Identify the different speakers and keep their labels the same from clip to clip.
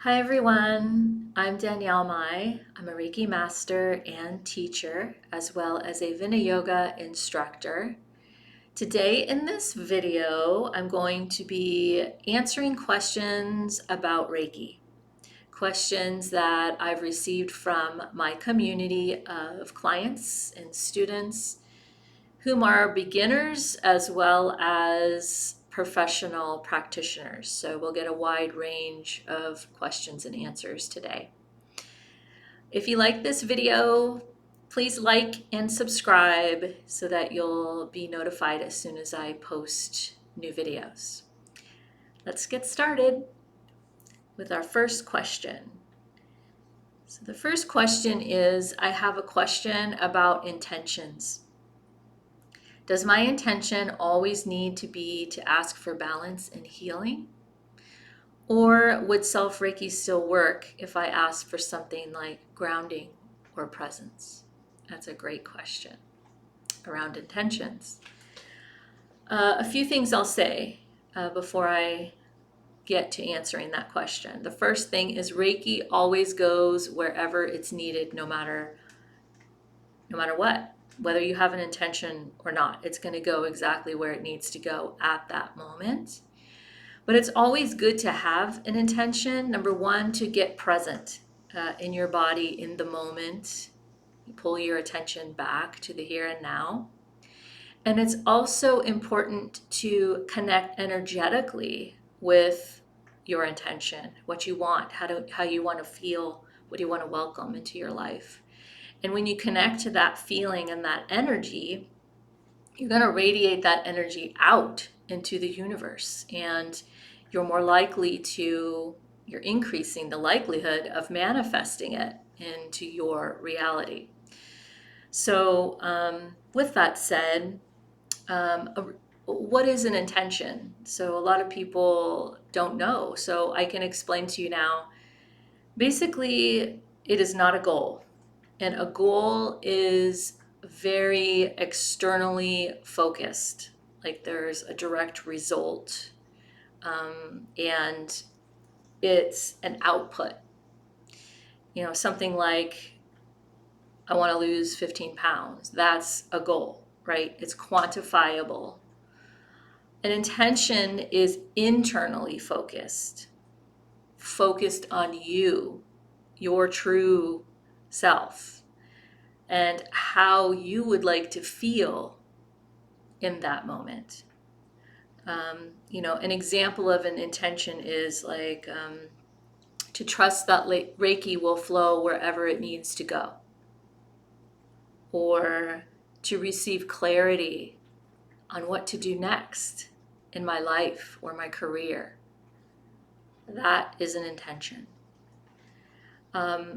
Speaker 1: Hi everyone, I'm Danielle Mai. I'm a Reiki Master and teacher, as well as a Vina Yoga instructor. Today in this video, I'm going to be answering questions about Reiki. Questions that I've received from my community of clients and students whom are beginners as well as professional practitioners. So we'll get a wide range of questions and answers today. If you like this video, please like and subscribe so that you'll be notified as soon as I post new videos. Let's get started with our first question. So the first question is, I have a question about intentions. Does my intention always need to be to ask for balance and healing? Or would self Reiki still work if I ask for something like grounding or presence? That's a great question around intentions. A few things I'll say before I get to answering that question. The first thing is Reiki always goes wherever it's needed, no matter what. Whether you have an intention or not, it's going to go exactly where it needs to go at that moment. But it's always good to have an intention. Number one, to get present in your body in the moment. You pull your attention back to the here and now. And it's also important to connect energetically with your intention, what you want, how you want to feel, what you want to welcome into your life. And when you connect to that feeling and that energy, you're going to radiate that energy out into the universe. And you're increasing the likelihood of manifesting it into your reality. So, with that said, what is an intention? So, a lot of people don't know. So, I can explain to you now. Basically, it is not a goal. And a goal is very externally focused, like there's a direct result, and it's an output. Something like, I want to lose 15 pounds. That's a goal, right? It's quantifiable. An intention is internally focused on you, your true self, and how you would like to feel in that moment. An example of an intention is like to trust that Reiki will flow wherever it needs to go, or to receive clarity on what to do next in my life or my career. That is an intention.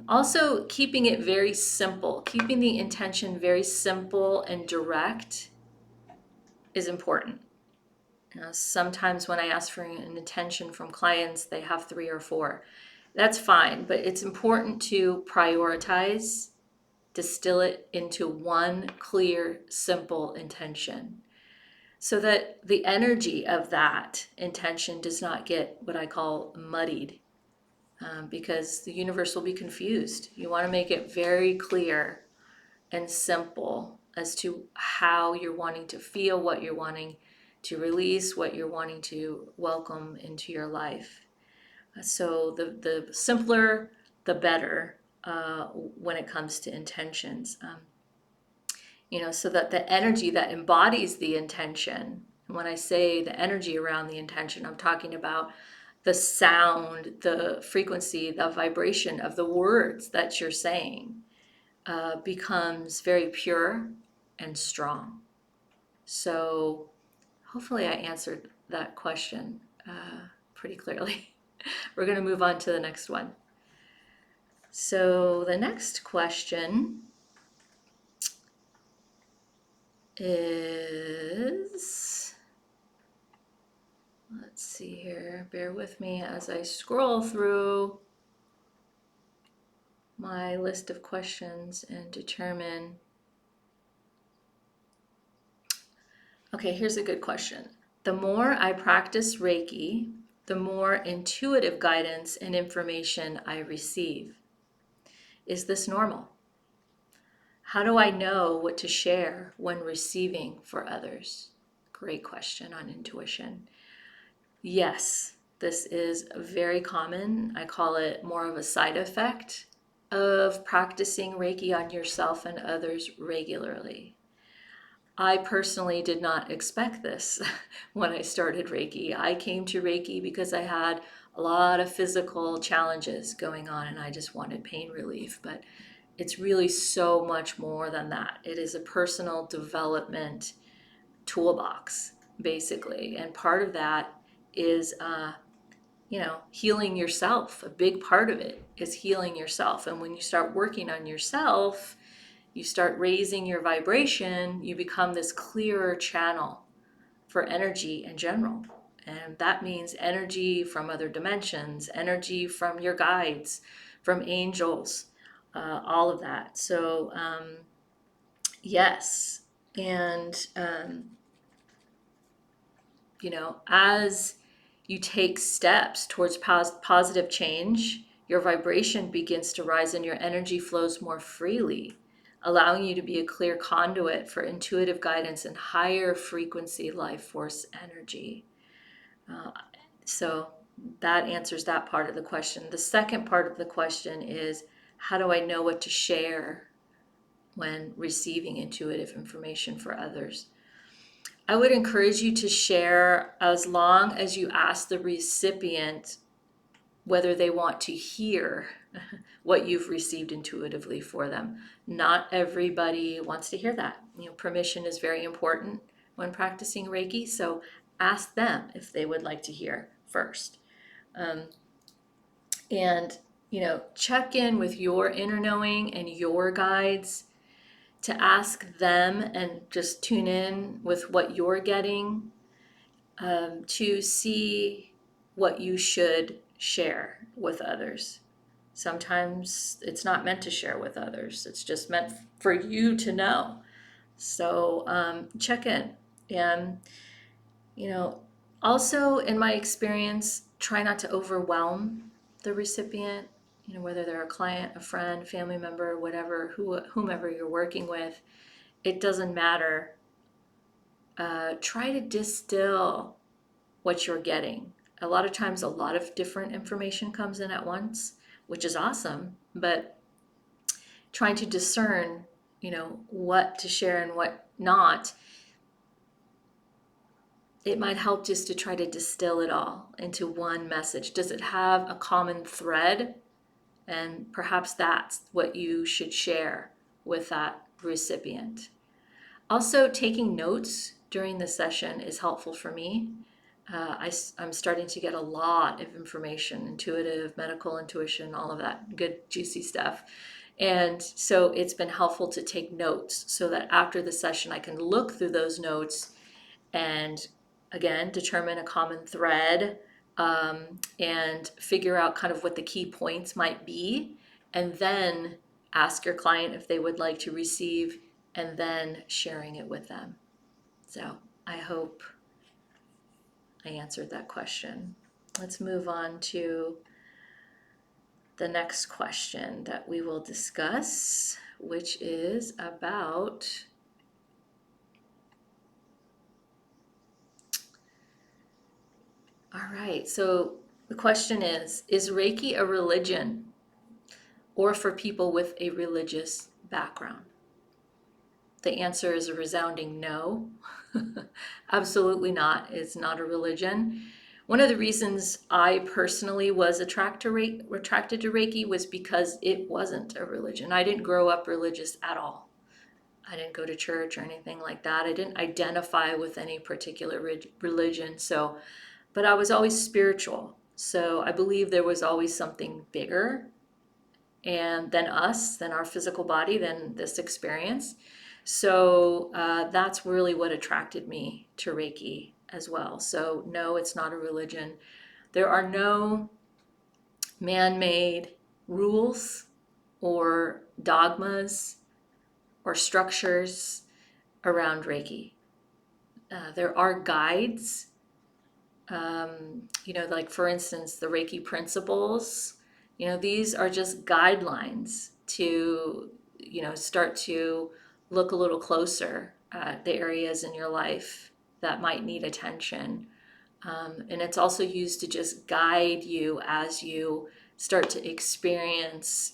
Speaker 1: Also, keeping it very simple, keeping the intention very simple and direct is important. Sometimes when I ask for an intention from clients, they have 3 or 4. That's fine, but it's important to prioritize, distill it into one clear, simple intention so that the energy of that intention does not get what I call muddied, because the universe will be confused. You want to make it very clear and simple as to how you're wanting to feel, what you're wanting to release, what you're wanting to welcome into your life. So the simpler, the better when it comes to intentions. So that the energy that embodies the intention, and when I say the energy around the intention, I'm talking about the sound, the frequency, the vibration of the words that you're saying, becomes very pure and strong. So hopefully I answered that question pretty clearly. We're going to move on to the next one. So the next question is, let's see here, bear with me as I scroll through my list of questions and determine. Okay, here's a good question. The more I practice Reiki, the more intuitive guidance and information I receive. Is this normal? How do I know what to share when receiving for others? Great question on intuition. Yes, this is very common. I call it more of a side effect of practicing Reiki on yourself and others regularly. I personally did not expect this when I started Reiki. I came to Reiki because I had a lot of physical challenges going on and I just wanted pain relief. But it's really so much more than that. It is a personal development toolbox, basically. And part of that is, healing yourself. A big part of it is healing yourself. And when you start working on yourself, you start raising your vibration, you become this clearer channel for energy in general. And that means energy from other dimensions, energy from your guides, from angels, all of that. So, yes. And, as you take steps towards positive change, your vibration begins to rise and your energy flows more freely, allowing you to be a clear conduit for intuitive guidance and higher frequency life force energy. So that answers that part of the question. The second part of the question is, how do I know what to share when receiving intuitive information for others? I would encourage you to share as long as you ask the recipient whether they want to hear what you've received intuitively for them. Not everybody wants to hear that. Permission is very important when practicing Reiki, so ask them if they would like to hear first. And check in with your inner knowing and your guides to ask them and just tune in with what you're getting, to see what you should share with others. Sometimes it's not meant to share with others. It's just meant for you to know. So check in. And, also in my experience, try not to overwhelm the recipient, whether they're a client, a friend, family member, whatever, whomever you're working with. It doesn't matter. Try to distill what you're getting. A lot of times, a lot of different information comes in at once, which is awesome, but trying to discern, what to share and what not, it might help just to try to distill it all into one message. Does it have a common thread? And perhaps that's what you should share with that recipient. Also, taking notes during the session is helpful for me. I'm starting to get a lot of information, intuitive, medical intuition, all of that good, juicy stuff. And so it's been helpful to take notes so that after the session, I can look through those notes and, again, determine a common thread, and figure out kind of what the key points might be, and then ask your client if they would like to receive, and then sharing it with them. So I hope I answered that question. Let's move on to the next question that we will discuss, which is about all right, so the question is Reiki a religion or for people with a religious background? The answer is a resounding no. Absolutely not. It's not a religion. One of the reasons I personally was attracted to Reiki was because it wasn't a religion. I didn't grow up religious at all. I didn't go to church or anything like that. I didn't identify with any particular religion. But I was always spiritual. So I believe there was always something bigger and than us, than our physical body, than this experience. So that's really what attracted me to Reiki as well. So no, it's not a religion. There are no man-made rules or dogmas or structures around Reiki. There are guides Like for instance, the Reiki principles, these are just guidelines to, start to look a little closer at the areas in your life that might need attention. And it's also used to just guide you as you start to experience,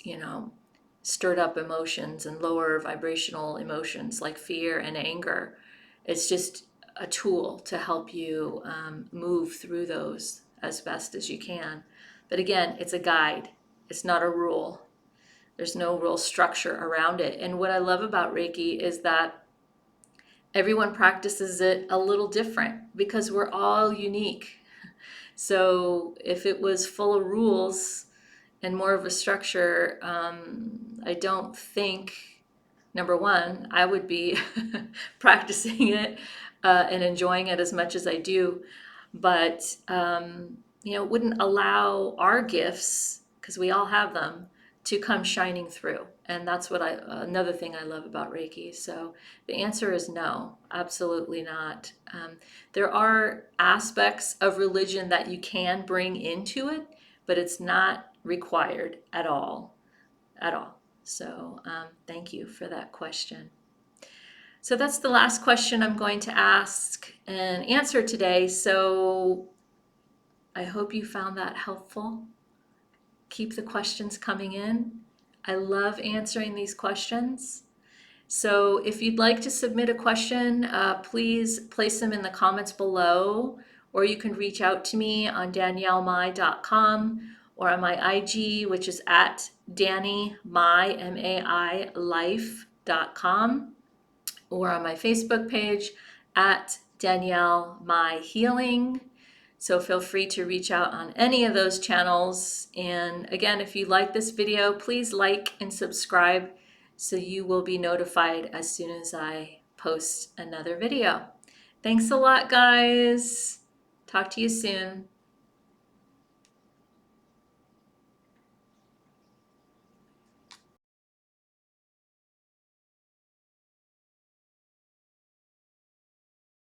Speaker 1: stirred up emotions and lower vibrational emotions like fear and anger. It's just a tool to help you move through those as best as you can. But again, it's a guide, it's not a rule. There's no real structure around it. And what I love about Reiki is that everyone practices it a little different because we're all unique. So if it was full of rules and more of a structure, I don't think, number one, I would be practicing it and enjoying it as much as I do. But, it wouldn't allow our gifts, because we all have them, to come shining through. And that's another thing I love about Reiki. So the answer is no, absolutely not. There are aspects of religion that you can bring into it, but it's not required at all, at all. So thank you for that question. So that's the last question I'm going to ask and answer today. So I hope you found that helpful. Keep the questions coming in. I love answering these questions. So if you'd like to submit a question, please place them in the comments below, or you can reach out to me on daniellemai.com or on my IG, which is at Dani Mai, M-A-I, life.com, or on my Facebook page at Danielle Mai Healing. So feel free to reach out on any of those channels. And again, if you like this video, please like and subscribe so you will be notified as soon as I post another video. Thanks a lot, guys. Talk to you soon.